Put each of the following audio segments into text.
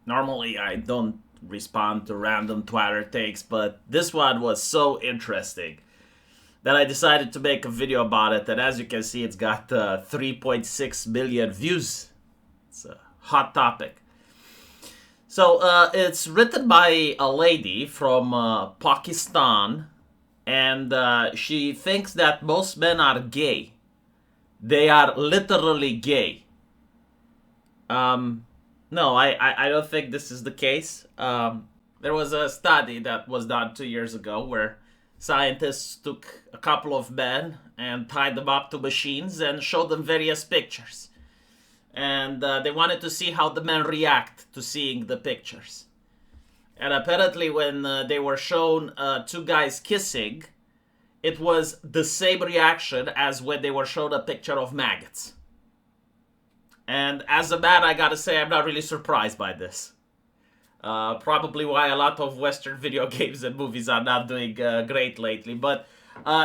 Normally, I don't respond to random Twitter takes, but this one was so interesting that I decided to make a video about it. And as you can see, it's got 3.6 million views. It's a hot topic. So it's written by a lady from Pakistan, and she thinks that most men are gay. They are literally gay. No, I don't think this is the case. There was a study that was done 2 years ago where scientists took a couple of men and tied them up to machines and showed them various pictures. And they wanted to see how the men react to seeing the pictures. And apparently, when they were shown two guys kissing, it was the same reaction as when they were shown a picture of maggots. And as a man, I gotta say, I'm not really surprised by this. Probably why a lot of Western video games and movies are not doing great lately. But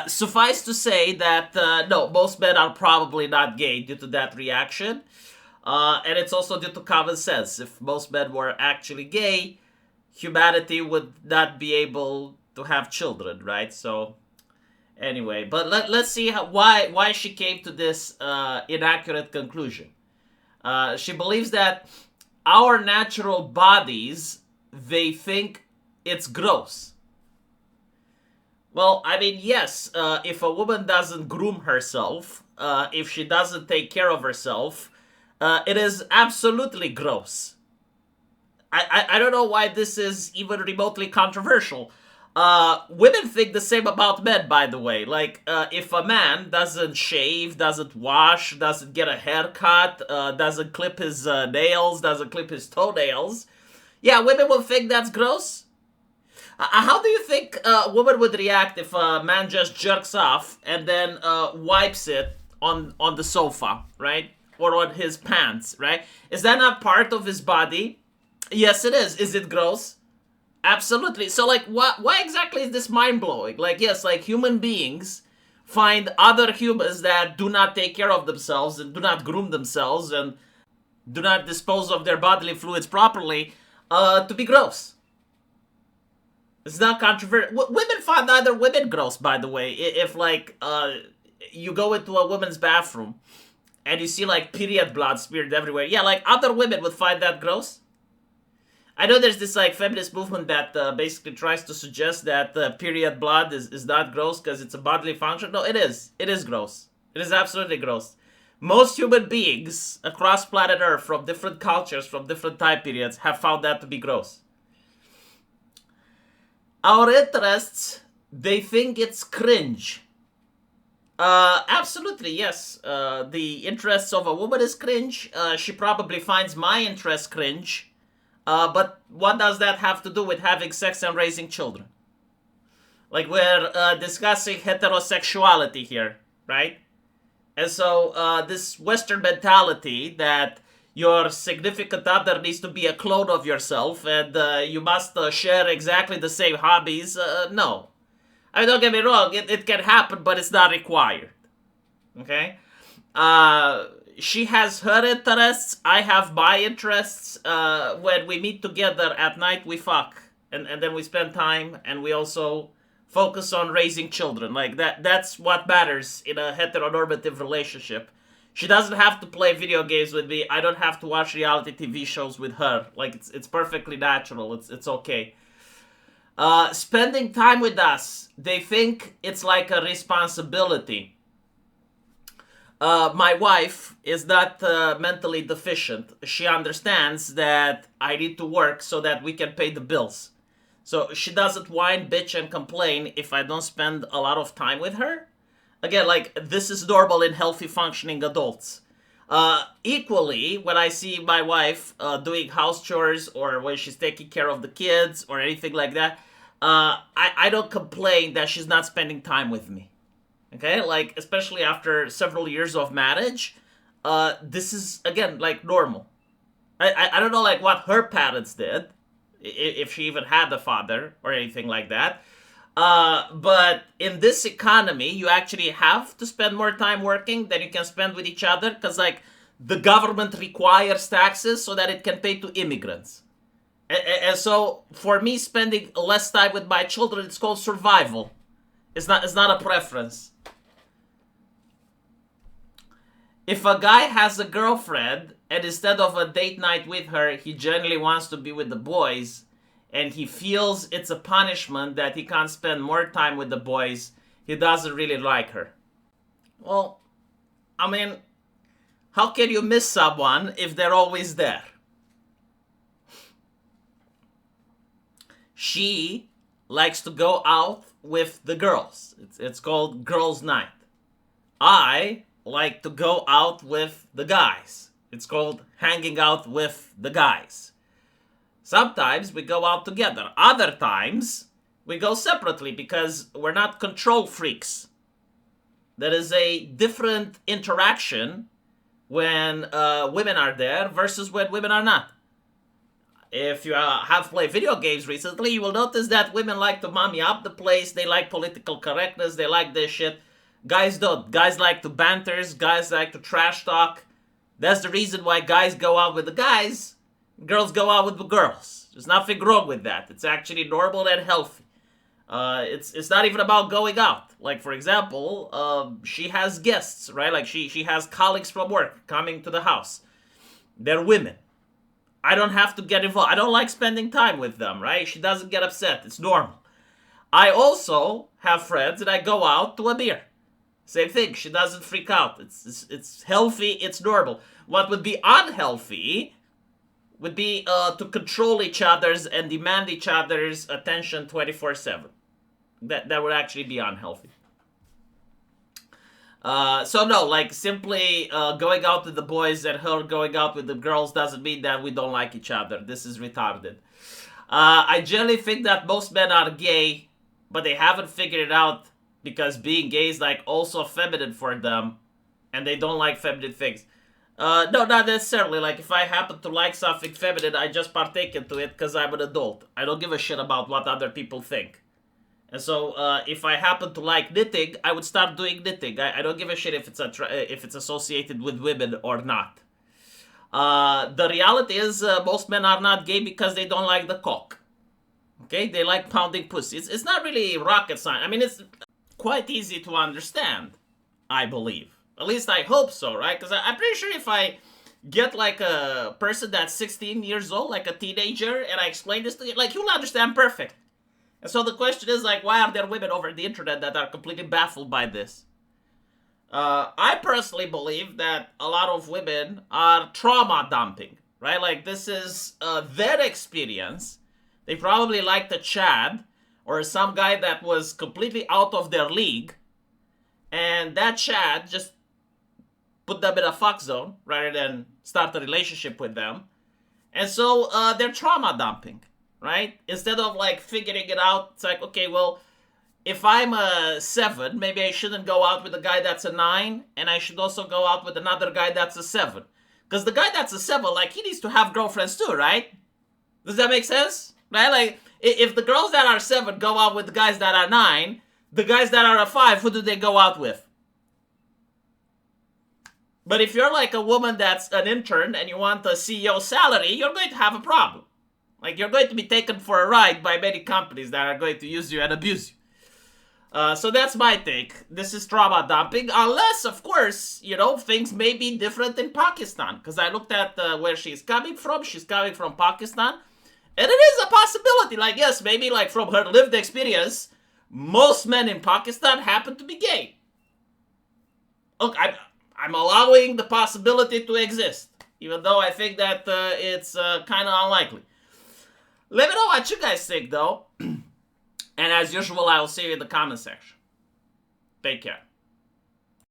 suffice to say that, no, most men are probably not gay due to that reaction. And it's also due to common sense. If most men were actually gay, humanity would not be able to have children, right? So, anyway, but let's see why she came to this inaccurate conclusion. She believes that our natural bodies, they think it's gross. Well, I mean, yes, if a woman doesn't groom herself, if she doesn't take care of herself, it is absolutely gross. I don't know why this is even remotely controversial. Women think the same about men, by the way. Like, if a man doesn't shave, doesn't wash, doesn't get a haircut, doesn't clip his nails, doesn't clip his toenails, yeah, women will think that's gross. How do you think a woman would react if a man just jerks off and then wipes it on the sofa, right? Or on his pants, right? Is that not part of his body? Yes, it is. Is it gross? Absolutely. So, like, why exactly is this mind-blowing? Like, yes, like, human beings find other humans that do not take care of themselves and do not groom themselves and do not dispose of their bodily fluids properly to be gross. It's not controversial. Women find other women gross, by the way. If, like, you go into a woman's bathroom and you see, like, period blood smeared everywhere, yeah, like, other women would find that gross. I know there's this, like, feminist movement that basically tries to suggest that period blood is not gross because it's a bodily function. No, it is. It is gross. It is absolutely gross. Most human beings across planet Earth from different cultures, from different time periods, have found that to be gross. Our interests, they think it's cringe. Absolutely, yes. The interests of a woman is cringe. She probably finds my interest cringe. But what does that have to do with having sex and raising children? Like, we're discussing heterosexuality here, right? And so this Western mentality that your significant other needs to be a clone of yourself and you must share exactly the same hobbies, no. I mean, don't get me wrong, it can happen, but it's not required. Okay? She has her interests, I have my interests. When we meet together at night, we fuck. And then we spend time, and we also focus on raising children. Like, that's what matters in a heteronormative relationship. She doesn't have to play video games with me. I don't have to watch reality TV shows with her. Like, it's perfectly natural. It's okay. Spending time with us, they think it's like a responsibility. My wife is not mentally deficient. She understands that I need to work so that we can pay the bills. So she doesn't whine, bitch, and complain if I don't spend a lot of time with her. Again, like, this is normal in healthy functioning adults. Equally, when I see my wife doing house chores or when she's taking care of the kids or anything like that, I don't complain that she's not spending time with me. Okay, like, especially after several years of marriage, this is, again, like, normal. I don't know, like, what her parents did, if she even had a father or anything like that. But in this economy, you actually have to spend more time working than you can spend with each other, because, like, the government requires taxes so that it can pay to immigrants. And so for me, spending less time with my children, it's called survival. It's not a preference. If a guy has a girlfriend and instead of a date night with her, he generally wants to be with the boys, and he feels it's a punishment that he can't spend more time with the boys, he doesn't really like her. Well, I mean, how can you miss someone if they're always there? She likes to go out with the girls. It's called girls' night. I like to go out with the guys. It's called hanging out with the guys. Sometimes we go out together. Other times we go separately because we're not control freaks. There is a different interaction when women are there versus when women are not. If you have played video games recently, you will notice that women like to mommy up the place. They like political correctness. They like this shit. Guys don't. Guys like to banters. Guys like to trash talk. That's the reason why guys go out with the guys. Girls go out with the girls. There's nothing wrong with that. It's actually normal and healthy. It's not even about going out. Like, for example, she has guests, right? Like, she has colleagues from work coming to the house. They're women. I don't have to get involved. I don't like spending time with them, right? She doesn't get upset. It's normal. I also have friends that I go out to a beer. Same thing. She doesn't freak out. It's healthy. It's normal. What would be unhealthy would be to control each other's and demand each other's attention 24/7. That would actually be unhealthy. So no, like simply going out with the boys and her going out with the girls doesn't mean that we don't like each other. This is retarded. I generally think that most men are gay, but they haven't figured it out because being gay is like also feminine for them, and they don't like feminine things. No, not necessarily. Like if I happen to like something feminine, I just partake into it because I'm an adult. I don't give a shit about what other people think. And so, if I happen to like knitting, I would start doing knitting. I don't give a shit if it's associated with women or not. The reality is, most men are not gay because they don't like the cock. Okay, they like pounding pussy. It's not really rocket science. I mean, it's quite easy to understand. I believe. At least I hope so, right? Because I'm pretty sure if I get like a person that's 16 years old, like a teenager, and I explain this to you, like he'll understand perfect. And so the question is, like, why are there women over the internet that are completely baffled by this? I personally believe that a lot of women are trauma dumping, right? Like, this is their experience. They probably liked a Chad or some guy that was completely out of their league. And that Chad just put them in a fuck zone rather than start a relationship with them. And so they're trauma dumping. Right? Instead of like figuring it out, it's like, okay, well, if I'm a 7, maybe I shouldn't go out with a guy that's a 9, and I should also go out with another guy that's a 7. Because the guy that's a 7, like, he needs to have girlfriends too, right? Does that make sense? Right? Like, if the girls that are 7 go out with the guys that are 9, the guys that are a 5, who do they go out with? But if you're like a woman that's an intern and you want a CEO salary, you're going to have a problem. Like, you're going to be taken for a ride by many companies that are going to use you and abuse you. So that's my take. This is trauma dumping. Unless, of course, you know, things may be different in Pakistan. Because I looked at where she's coming from. She's coming from Pakistan. And it is a possibility. Like, yes, maybe like from her lived experience, most men in Pakistan happen to be gay. Look, I'm allowing the possibility to exist. Even though I think that it's kind of unlikely. Let me know what you guys think, though. And as usual, I will see you in the comment section. Take care.